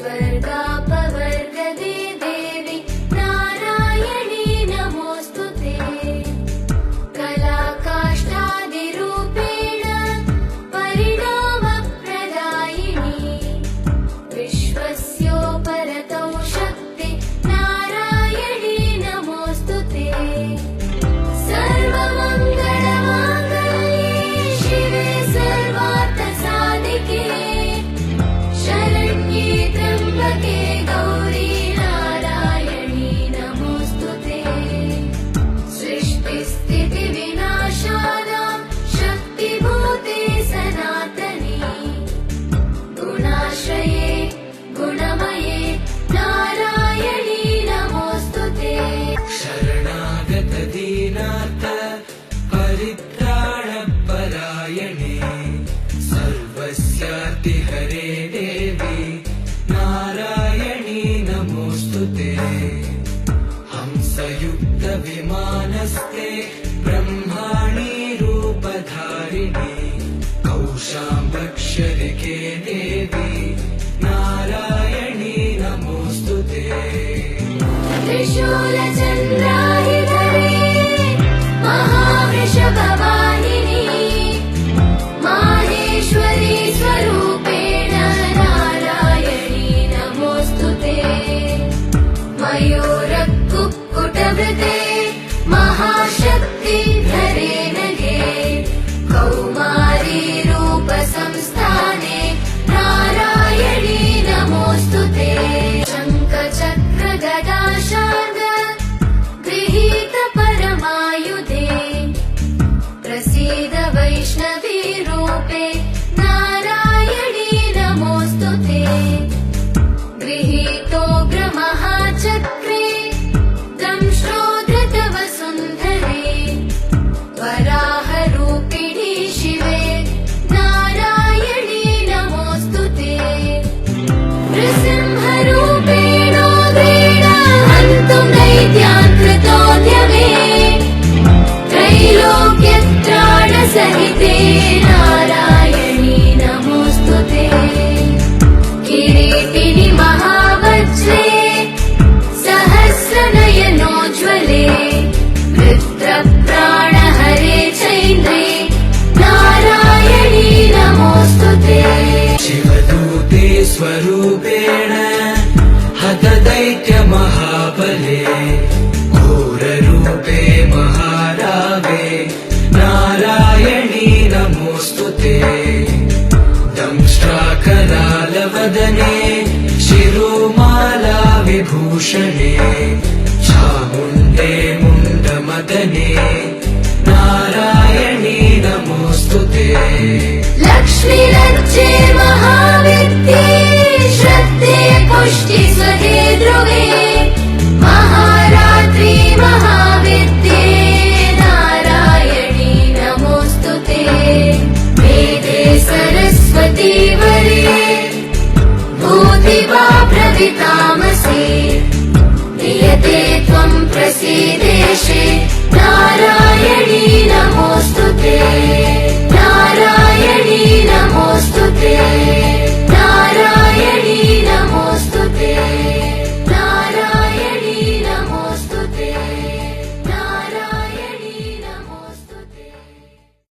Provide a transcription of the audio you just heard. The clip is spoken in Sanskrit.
स्वर्गापवर्गदे देवी नारायणी नमोऽस्तुते कलाकाष्ठादिरूपेण परिणामप्रदायिनी विश्वस्योपरतौ शक्ति नारायणी नमोऽस्तुते सर्वमङ्गलमाङ्गल्ये शिवे सर्वार्थसाधिके शरण्ये त्र्यम्बके गौरी नारायणी नमोऽस्तुते सृष्टिस्थितिविनाशानां शक्तिभूते सनातनी गुणाश्रये गुणमये नारायणी नमोऽस्तुते शरणागत दीनार्थ परित्राणपरायणे सर्वस्यार्तिहरे देवी नारायणी नमोऽस्तुते हंसयुक्तविमानस्ते ब्रह्माणि रूपधारिणि कौशाम्बक्षरिके देवी नारायणी नमोऽस्तुते त्रिशूलचन्द्रायुधरे महावृषभवाहिनी माहेश्वरी स्वरूपेण नारायणी नमोऽस्तुते मयूरकुक्कुटवृते महाशक्तिधरे नगे कौमारी रूपसंस्थाने नारायणी नमोऽस्तुते शङ्खचक्रगदाशार्ग गृहीत परमायुधे प्रसीद वैष्णवी रूपे नारायणी नमोऽस्तुते गृहीतोग्रमहाचक्रे दंष्ट्रोद्धृतवसुन्धरे वराहरूपिणी शिवे नारायणी नमोऽस्तुते नृसिंहरूपेणोग्रेण हन्तुं दैत्यान् कृतोद्यमे त्रैलोक्यत्राणसहिते नारायणी नमोऽस्तुते किरीटिनि महावज्रे सहस्रनयनोज्ज्वले वृत्रप्राणहरे चैन्द्रे नारायणी नमोऽस्तुते शिवदूते स्वरूपेण हतदैत्यमहाबले घोररूपे महारावे नारायणी नमोऽस्तुते दंष्ट्राकरालवदने शिरोमाला विभूषणे चामुण्डे मुण्डमदने नारायणी नमोऽस्तुते लक्ष्मीरज्जे महाविद्ये श्रद्धे पुष्टि स्वहे ध्रुवे महारात्रि महाविद्ये नारायणी नमोऽस्तुते वेदे सरस्वती वरे भूतिवा प्रवितामसे नियते त्वं प्रसीदेशे नारायणी नमोऽस्तुते